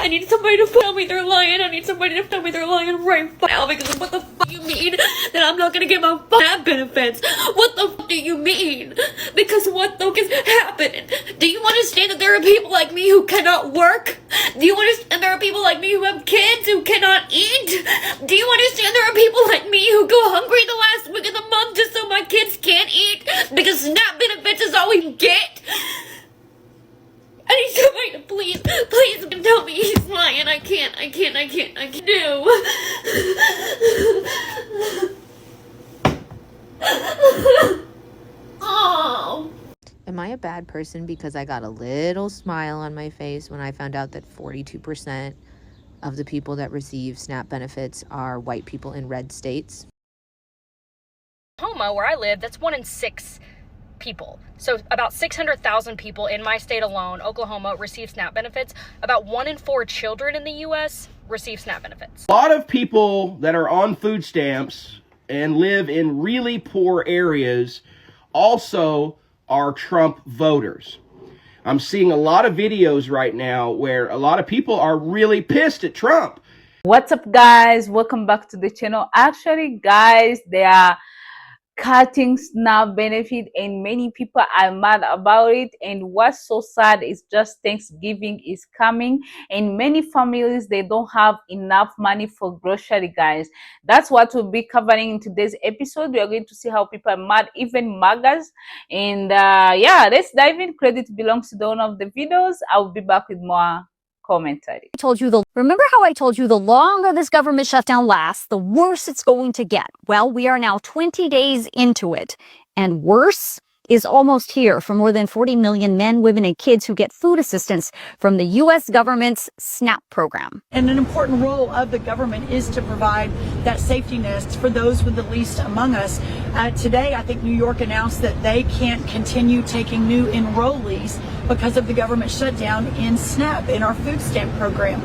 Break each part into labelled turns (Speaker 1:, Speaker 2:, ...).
Speaker 1: I need somebody to tell me they're lying. I need somebody to tell me they're lying right now, because what the fuck do you mean that I'm not gonna get my SNAP benefits? What the fuck do you mean? Because what the fuck is happening? Do you understand that there are people like me who cannot work? Do you understand there are people like me who have kids who cannot eat? Do you understand there are people like me who go hungry the last week of the month just so my kids can't eat? Because SNAP benefits is all we get? I need somebody to please tell me he's lying. I can't do. Oh.
Speaker 2: Am I a bad person because I got a little smile on my face when I found out that 42% of the people that receive SNAP benefits are white people in red states?
Speaker 3: Oklahoma, where I live, that's 1 in 6 people. So about 600,000 people in my state alone, Oklahoma, receive SNAP benefits. About 1 in 4 children in the U.S. receive SNAP benefits.
Speaker 4: A lot of people that are on food stamps and live in really poor areas also are Trump voters. I'm seeing a lot of videos right now where a lot of people are really pissed at Trump.
Speaker 5: What's up, guys? Welcome back to the channel. Actually, guys, they are cutting SNAP benefit and many people are mad about it. And what's so sad is just Thanksgiving is coming and many families, they don't have enough money for grocery, guys. That's what we'll be covering in today's episode. We are going to see how people are mad, even MAGAs. And yeah, let's dive in. Credit belongs to the owner of the videos. I'll be back with more commentary.
Speaker 6: Remember how I told you the longer this government shutdown lasts, the worse it's going to get? Well, we are now 20 days into it, and worse is almost here for more than 40 million men, women, and kids who get food assistance from the U.S. government's SNAP program.
Speaker 7: And an important role of the government is to provide that safety nest for those with the least among us. Today, I think New York announced that they can't continue taking new enrollees because of the government shutdown in SNAP, in our food stamp program.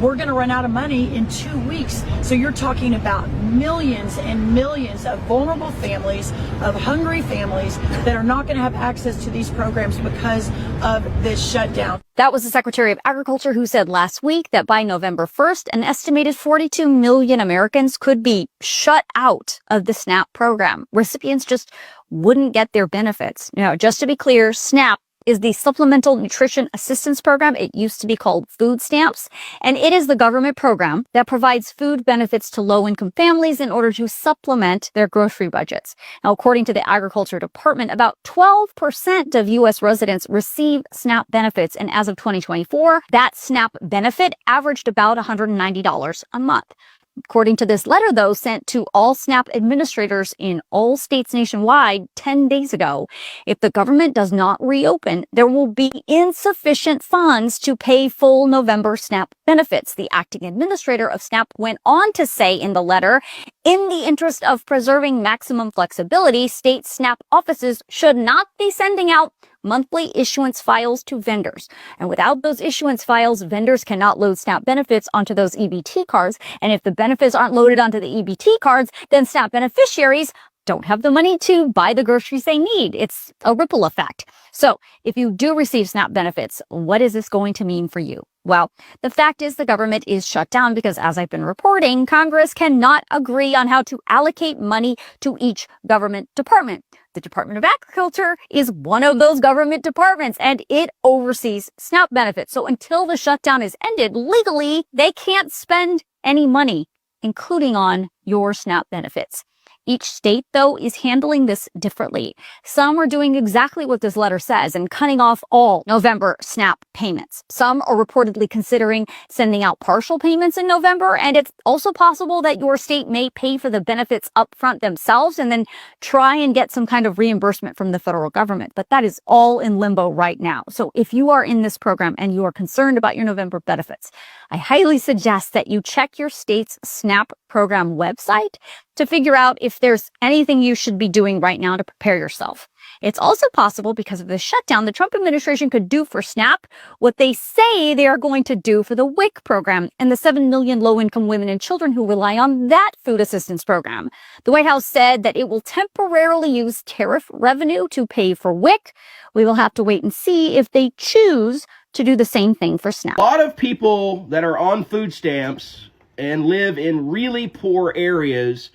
Speaker 7: We're going to run out of money in 2 weeks. So you're talking about millions and millions of vulnerable families, of hungry families that are not going to have access to these programs because of this shutdown.
Speaker 6: That was the Secretary of Agriculture who said last week that by November 1st, an estimated 42 million Americans could be shut out of the SNAP program. Recipients just wouldn't get their benefits. Now, just to be clear, SNAP is the Supplemental Nutrition Assistance Program. It used to be called food stamps, and it is the government program that provides food benefits to low-income families in order to supplement their grocery budgets. Now, according to the Agriculture Department, about 12% of U.S. residents receive SNAP benefits, and as of 2024, that SNAP benefit averaged about $190 a month. According to this letter, though, sent to all SNAP administrators in all states nationwide 10 days ago, if the government does not reopen, there will be insufficient funds to pay full November SNAP benefits. The acting administrator of SNAP went on to say in the letter, in the interest of preserving maximum flexibility, state SNAP offices should not be sending out monthly issuance files to vendors. And without those issuance files, vendors cannot load SNAP benefits onto those EBT cards. And if the benefits aren't loaded onto the EBT cards, then SNAP beneficiaries don't have the money to buy the groceries they need. It's a ripple effect. So if you do receive SNAP benefits, what is this going to mean for you? Well, the fact is the government is shut down because, as I've been reporting, Congress cannot agree on how to allocate money to each government department. The Department of Agriculture is one of those government departments, and it oversees SNAP benefits. So until the shutdown is ended, legally, they can't spend any money, including on your SNAP benefits. Each state, though, is handling this differently. Some are doing exactly what this letter says and cutting off all November SNAP payments. Some are reportedly considering sending out partial payments in November, and it's also possible that your state may pay for the benefits up front themselves and then try and get some kind of reimbursement from the federal government. But that is all in limbo right now. So if you are in this program and you are concerned about your November benefits, I highly suggest that you check your state's SNAP program website to figure out if there's anything you should be doing right now to prepare yourself. It's also possible, because of the shutdown, the Trump administration could do for SNAP what they say they are going to do for the WIC program and the 7 million low-income women and children who rely on that food assistance program. The White House said that it will temporarily use tariff revenue to pay for WIC. We will have to wait and see if they choose to do the same thing for SNAP.
Speaker 4: A lot of people that are on food stamps and live in really poor areas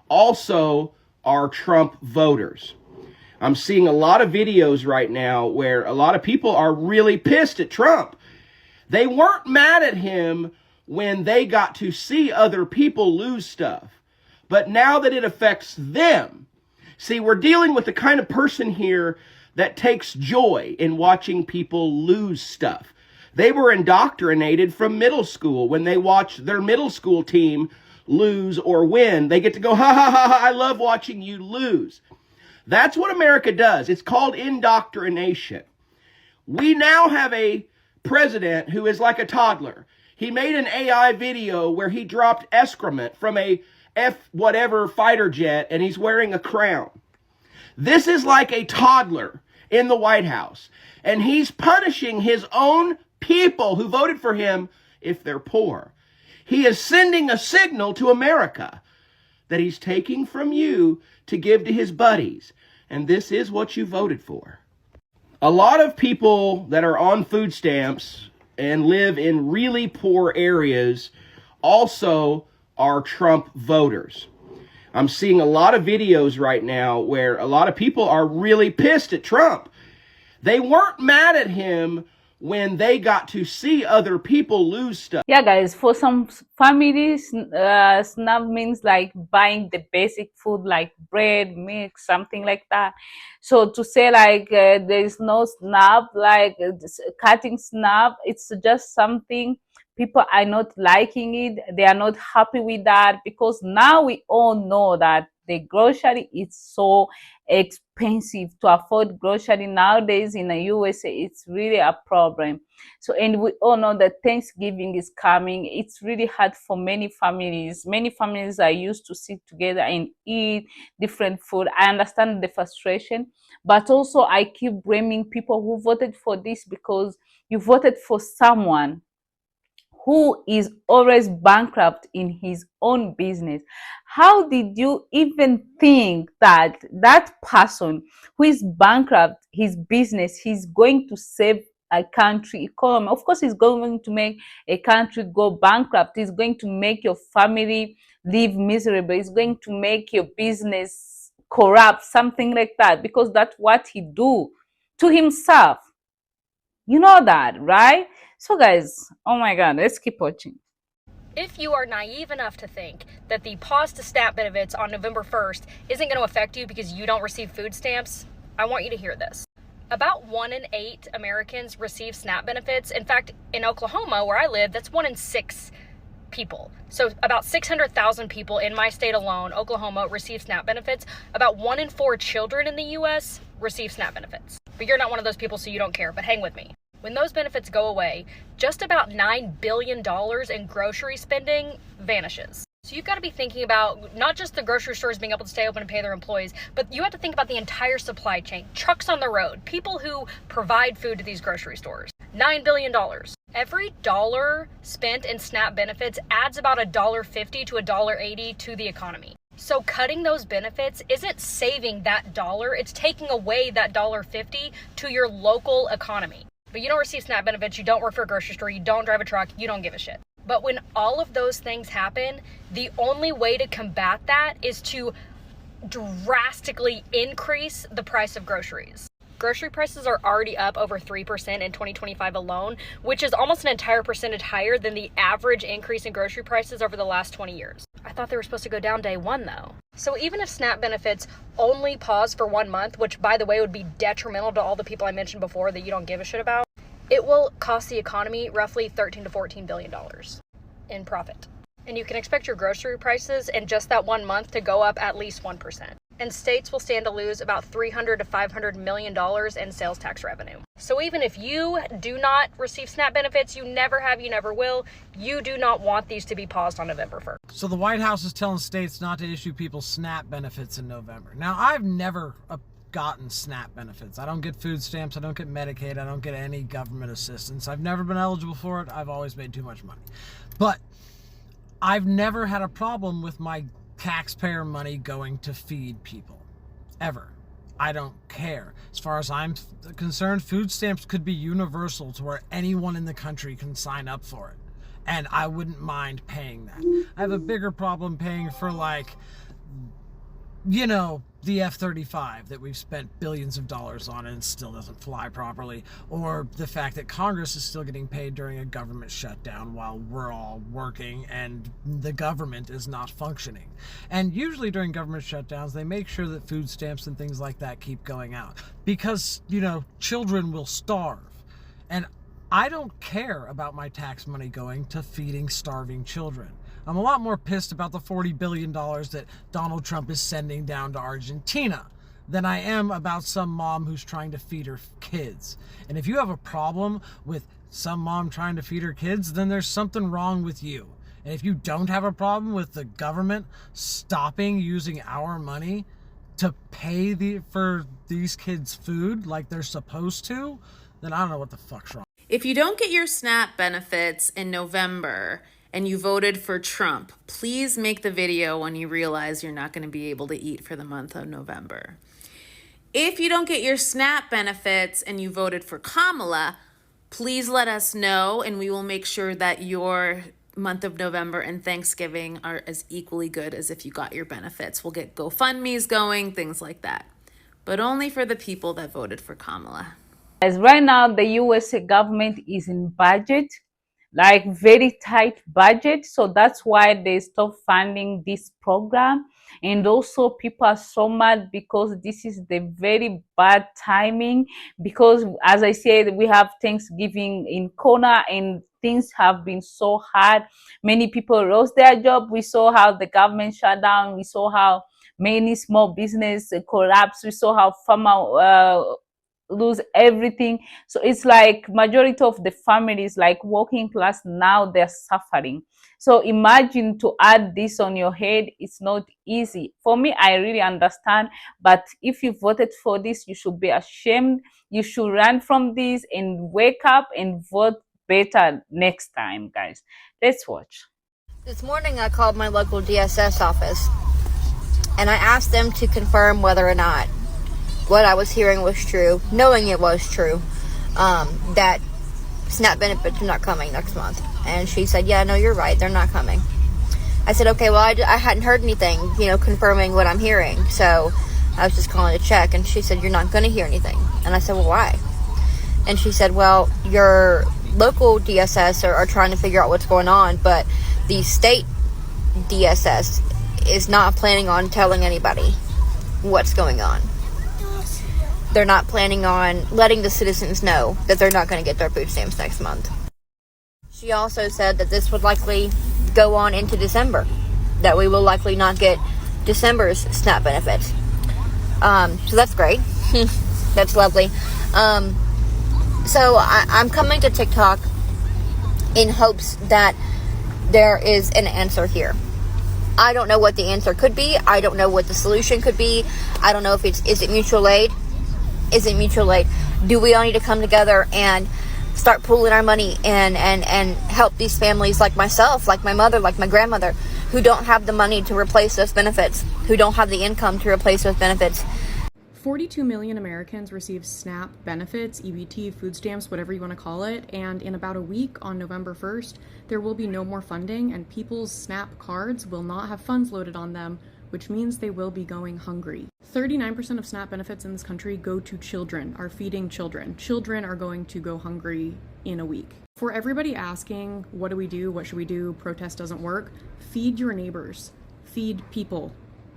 Speaker 4: also are Trump voters. I'm seeing a lot of videos right now where a lot of people are really pissed at Trump. They weren't mad at him when they got to see other people lose stuff, but now that it affects them. See, we're dealing with the kind of person here that takes joy in watching people lose stuff. They were indoctrinated from middle school. When they watch their middle school team lose or win, they get to go, ha, ha, ha, ha, I love watching you lose. That's what America does. It's called indoctrination. We now have a president who is like a toddler. He made an AI video where he dropped excrement from a F-whatever fighter jet, and he's wearing a crown. This is like a toddler in the White House, and he's punishing his own people who voted for him if they're poor. He is sending a signal to America that he's taking from you to give to his buddies, and this is what you voted for. A lot of people that are on food stamps and live in really poor areas also are Trump voters. I'm seeing a lot of videos right now where a lot of people are really pissed at Trump. They weren't mad at him when they got to see other people lose stuff.
Speaker 5: Yeah, guys, for some families, SNAP means like buying the basic food like bread, milk, something like that. So to say like there is no SNAP, like cutting SNAP, it's just something people are not liking it. They are not happy with that, because now we all know that the grocery is so expensive. To afford grocery nowadays in the USA, it's really a problem. So, and we all know that Thanksgiving is coming. It's really hard for many families. Many families are used to sit together and eat different food. I understand the frustration, but also I keep blaming people who voted for this, because you voted for someone who is always bankrupt in his own business. How did you even think that that person who is bankrupt his business, he's going to save a country economy? Of course, he's going to make a country go bankrupt. He's going to make your family live miserable. He's going to make your business corrupt, something like that, because that's what he do to himself. You know that, right? So guys, oh my God, let's keep watching.
Speaker 3: If you are naive enough to think that the pause to SNAP benefits on November 1st isn't going to affect you because you don't receive food stamps, I want you to hear this. About 1 in 8 Americans receive SNAP benefits. In fact, in Oklahoma, where I live, that's 1 in 6 people. So about 600,000 people in my state alone, Oklahoma, receive SNAP benefits. About 1 in 4 children in the U.S. receive SNAP benefits. But you're not one of those people, so you don't care, but hang with me. When those benefits go away, just about $9 billion in grocery spending vanishes. So you've got to be thinking about not just the grocery stores being able to stay open and pay their employees, but you have to think about the entire supply chain, trucks on the road, people who provide food to these grocery stores. $9 billion. Every dollar spent in SNAP benefits adds about $1.50 to $1.80 to the economy. So cutting those benefits isn't saving that dollar, it's taking away that $1.50 to your local economy. But you don't receive SNAP benefits, you don't work for a grocery store, you don't drive a truck, you don't give a shit. But when all of those things happen, the only way to combat that is to drastically increase the price of groceries. Grocery prices are already up over 3% in 2025 alone, which is almost an entire percentage higher than the average increase in grocery prices over the last 20 years. I thought they were supposed to go down day one though. So even if SNAP benefits only pause for 1 month, which by the way would be detrimental to all the people I mentioned before that you don't give a shit about, it will cost the economy roughly $13 to $14 billion in profit. And you can expect your grocery prices in just that 1 month to go up at least 1%. And states will stand to lose about $300 to $500 million in sales tax revenue. So even if you do not receive SNAP benefits, you never have, you never will, you do not want these to be paused on November 1st.
Speaker 8: So the White House is telling states not to issue people SNAP benefits in November. Now, I've never gotten SNAP benefits. I don't get food stamps. I don't get Medicaid. I don't get any government assistance. I've never been eligible for it. I've always made too much money. But I've never had a problem with my taxpayer money going to feed people, ever. I don't care. As far as I'm concerned, food stamps could be universal to where anyone in the country can sign up for it. And I wouldn't mind paying that. I have a bigger problem paying for, like, you know, the F-35 that we've spent billions of dollars on and still doesn't fly properly, or the fact that Congress is still getting paid during a government shutdown while we're all working and the government is not functioning. And usually during government shutdowns, they make sure that food stamps and things like that keep going out because, you know, children will starve. And I don't care about my tax money going to feeding starving children. I'm a lot more pissed about the $40 billion that Donald Trump is sending down to Argentina than I am about some mom who's trying to feed her kids. And if you have a problem with some mom trying to feed her kids, then there's something wrong with you. And if you don't have a problem with the government stopping using our money to pay for these kids' food like they're supposed to, then I don't know what the fuck's wrong.
Speaker 2: If you don't get your SNAP benefits in November and you voted for Trump, please make the video when you realize you're not going to be able to eat for the month of November. If you don't get your SNAP benefits and you voted for Kamala, please let us know and we will make sure that your month of November and Thanksgiving are as equally good as if you got your benefits. We'll get GoFundMe's going, things like that. But only for the people that voted for Kamala.
Speaker 5: As right now, the US government is in budget, like very tight budget. So that's why they stopped funding this program. And also people are so mad because this is the very bad timing, because as I said, we have Thanksgiving in corner and things have been so hard. Many people lost their job. We saw how the government shut down. We saw how many small business collapsed. We saw how farmers lose everything. So it's like majority of the families, like working class, now they're suffering. So imagine to add this on your head, it's not easy. For me, I really understand, but if you voted for this, you should be ashamed. You should run from this and wake up and vote better next time, guys. Let's watch.
Speaker 9: This morning I called my local DSS office and I asked them to confirm whether or not what I was hearing was true, knowing it was true, that SNAP benefits are not coming next month. And she said, yeah, no, you're right, they're not coming. I said, okay, well, I hadn't heard anything, you know, confirming what I'm hearing, so I was just calling to check. And she said, you're not going to hear anything. And I said, well, why? And she said, well, your local DSS are trying to figure out what's going on, but the state DSS is not planning on telling anybody what's going on. They're not planning on letting the citizens know that they're not going to get their food stamps next month. She also said that this would likely go on into December, that we will likely not get December's SNAP benefits. So that's great. That's lovely. So I'm coming to TikTok in hopes that there is an answer here. I don't know what the answer could be. I don't know what the solution could be. I don't know if is it mutual aid? Is it mutual aid? Do we all need to come together and start pooling our money and help these families like myself, like my mother, like my grandmother, who don't have the money to replace those benefits, who don't have the income to replace those benefits?
Speaker 10: 42 million Americans receive SNAP benefits, EBT, food stamps, whatever you want to call it, and in about a week on November 1st, there will be no more funding and people's SNAP cards will not have funds loaded on them, which means they will be going hungry. 39% of SNAP benefits in this country go to children, are feeding children. Children are going to go hungry in a week. For everybody asking, what do we do? What should we do? Protest doesn't work. Feed your neighbors. Feed people.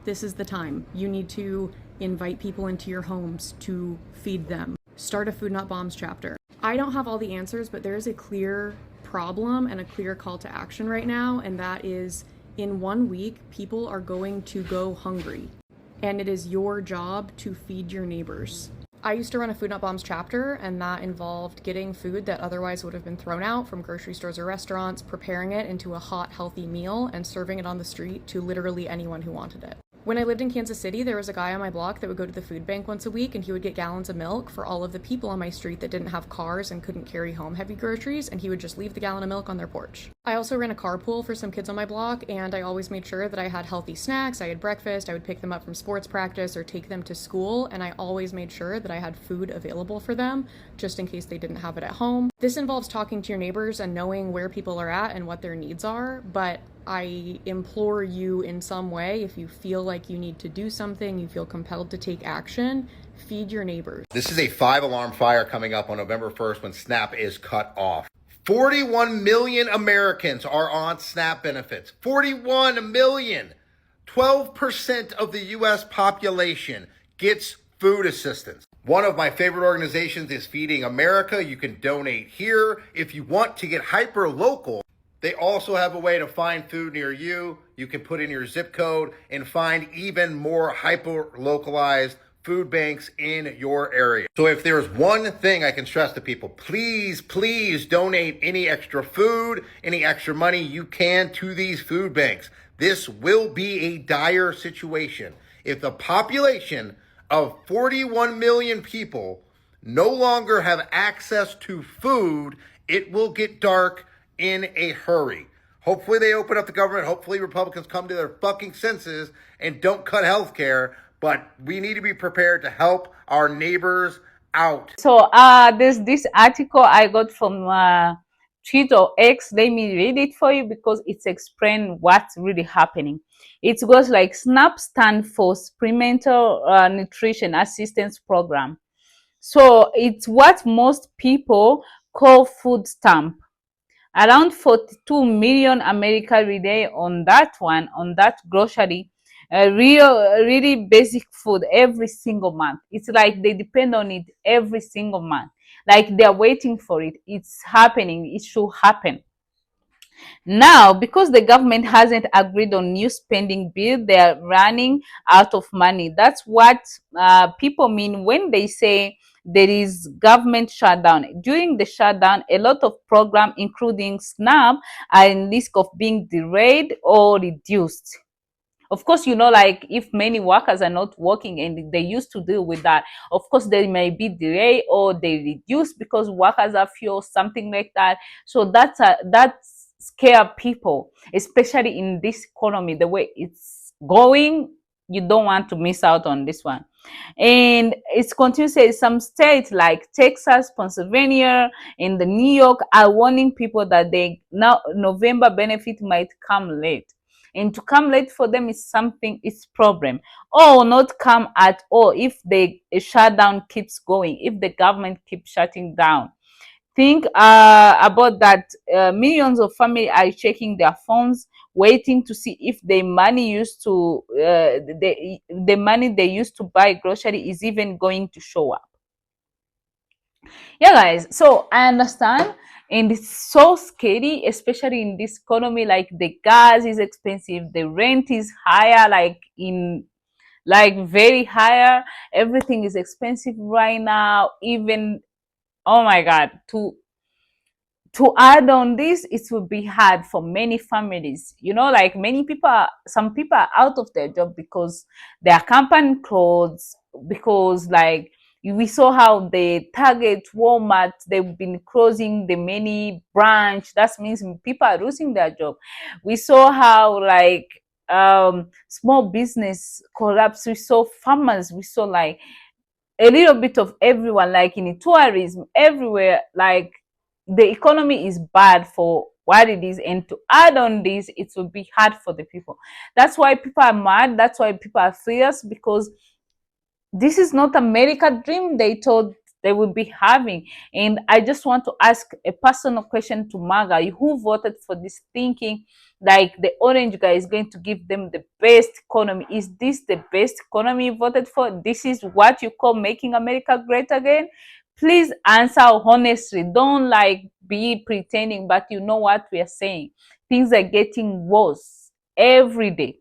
Speaker 10: This is the time. You need to invite people into your homes to feed them. Start a Food Not Bombs chapter. I don't have all the answers, but there is a clear problem and a clear call to action right now, and that is in 1 week, people are going to go hungry, and it is your job to feed your neighbors. I used to run a Food Not Bombs chapter, and that involved getting food that otherwise would have been thrown out from grocery stores or restaurants, preparing it into a hot, healthy meal, and serving it on the street to literally anyone who wanted it. When I lived in Kansas City, there was a guy on my block that would go to the food bank once a week, and he would get gallons of milk for all of the people on my street that didn't have cars and couldn't carry home heavy groceries, and he would just leave the gallon of milk on their porch. I also ran a carpool for some kids on my block, and I always made sure that I had healthy snacks. I had breakfast, I would pick them up from sports practice or take them to school, and I always made sure that I had food available for them just in case they didn't have it at home. This involves talking to your neighbors and knowing where people are at and what their needs are, but I implore you in some way, if you feel like you need to do something, you feel compelled to take action, feed your neighbors.
Speaker 11: This is a 5-alarm fire coming up on November 1st when SNAP is cut off. 41 million Americans are on SNAP benefits. 41 million. 12% of the U.S. population gets food assistance. One of my favorite organizations is Feeding America. You can donate here. If you want to get hyper local, they also have a way to find food near you. You can put in your zip code and find even more hyper localized food banks in your area. So if there's one thing I can stress to people, please, please donate any extra food, any extra money you can to these food banks. This will be a dire situation. If the population of 41 million people no longer have access to food, it will get dark in a hurry. Hopefully they open up the government. Hopefully Republicans come to their fucking senses and don't cut health care. But we need to be prepared to help our neighbors out.
Speaker 5: So there's this article I got from Twitter X. Let me read it for you because it's explain what's really happening. It goes like SNAP stand for Supplemental Nutrition Assistance Program. So it's what most people call food stamp. Around 42 million Americans rely on that one, on that grocery, really basic food every single month. It's like they depend on it every single month. Like they're waiting for it. It's happening. It should happen. Now, because the government hasn't agreed on new spending bill, they're running out of money. That's what people mean when they say there is government shutdown. During the shutdown, a lot of programs, including SNAP, are in risk of being delayed or reduced. Of course, you know, like if many workers are not working and they used to deal with that, of course, there may be delay or they reduce because workers are few, something like that. So that's scare people, especially in this economy, the way it's going. You don't want to miss out on this one. And it's continuing to say some states like Texas, Pennsylvania, and the New York are warning people that they now November benefit might come late. And to come late for them is something, it's problem. Or not come at all if the shutdown keeps going, if the government keeps shutting down. Think about that. Millions of families are checking their phones, waiting to see if the money used to the money they used to buy grocery is even going to show up. Yeah, guys. So I understand, and it's so scary, especially in this economy. Like the gas is expensive, the rent is higher, like very higher. Everything is expensive right now. Even, oh my God, to add on this, it will be hard for many families. You know, like some people are out of their job because their company closed, because like we saw how the Target, Walmart, they've been closing the many branch. That means people are losing their job. We saw how like small business collapse. We saw farmers. We saw like a little bit of everyone, like in tourism, everywhere. Like the economy is bad for what it is, and to add on this, it will be hard for the people. That's why people are mad. That's why people are furious, because this is not America dream they thought they would be having. And I just want to ask a personal question to Maga, who voted for this, thinking like the orange guy is going to give them the best economy. Is this the best economy you voted for? This is what you call making America great again? Please answer honestly. Don't like be pretending, but you know what we are saying. Things are getting worse every day.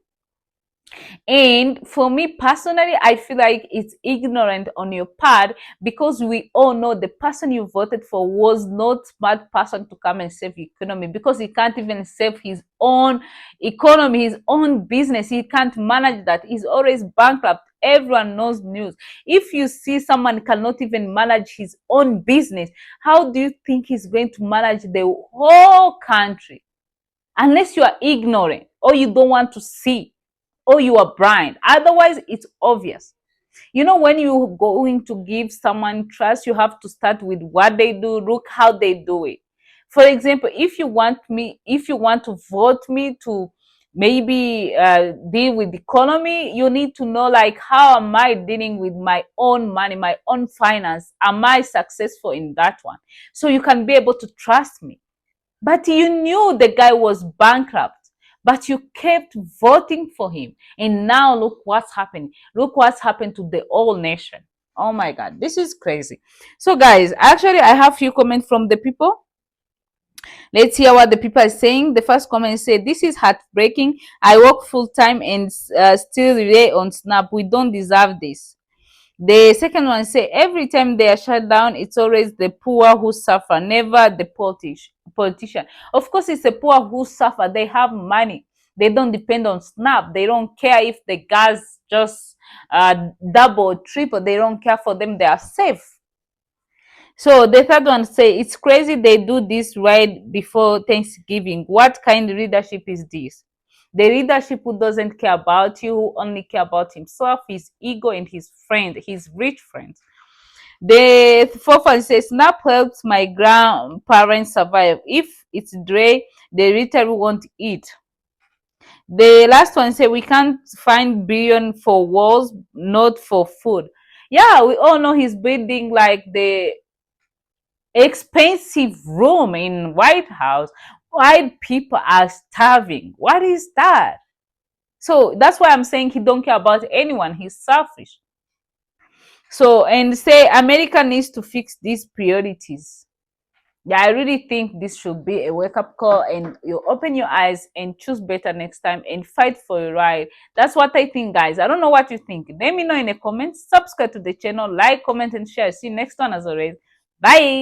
Speaker 5: And for me personally, I feel like it's ignorant on your part, because we all know the person you voted for was not smart person to come and save the economy, because he can't even save his own economy, his own business. He can't manage that. He's always bankrupt. Everyone knows news. If you see someone cannot even manage his own business, how do you think he's going to manage the whole country? unless you are ignorant or you don't want to see or you are blind. Otherwise, it's obvious. You know, when you're going to give someone trust, you have to start with what they do, look how they do it. For example, if you want to vote me to maybe deal with economy, you need to know, like, how am I dealing with my own money, my own finance? Am I successful in that one? So you can be able to trust me. But you knew the guy was bankrupt, but you kept voting for him. And now look what's happening. Look what's happened to the whole nation. Oh my God, this is crazy. So guys, actually I have few comments from the people. Let's hear what the people are saying. The first comment said, "This is heartbreaking. I work full time and still rely on Snap. We don't deserve this." The second one say, "Every time they are shut down, it's always the poor who suffer, never the politician." Of course, it's the poor who suffer. They have money. They don't depend on Snap. They don't care if the gas just double, triple. They don't care. For them, they are safe. So the third one say, "It's crazy they do this right before Thanksgiving. What kind of leadership is this? The leadership who doesn't care about you, who only care about himself, his ego, and his friend, his rich friends." The fourth one says, "Snap helps my grandparents survive. If it's dry, they literally won't eat." The last one says, "We can't find billion for walls, not for food." Yeah, we all know he's building like the expensive room in White House while people are starving. What is that? So that's why I'm saying he don't care about anyone. He's selfish. So, and say America needs to fix these priorities. Yeah, I really think this should be a wake-up call, and you open your eyes and choose better next time and fight for your right. That's what I think, guys. I don't know what you think. Let me know in the comments. Subscribe to the channel, like, comment, and share. See you next one as always. Bye.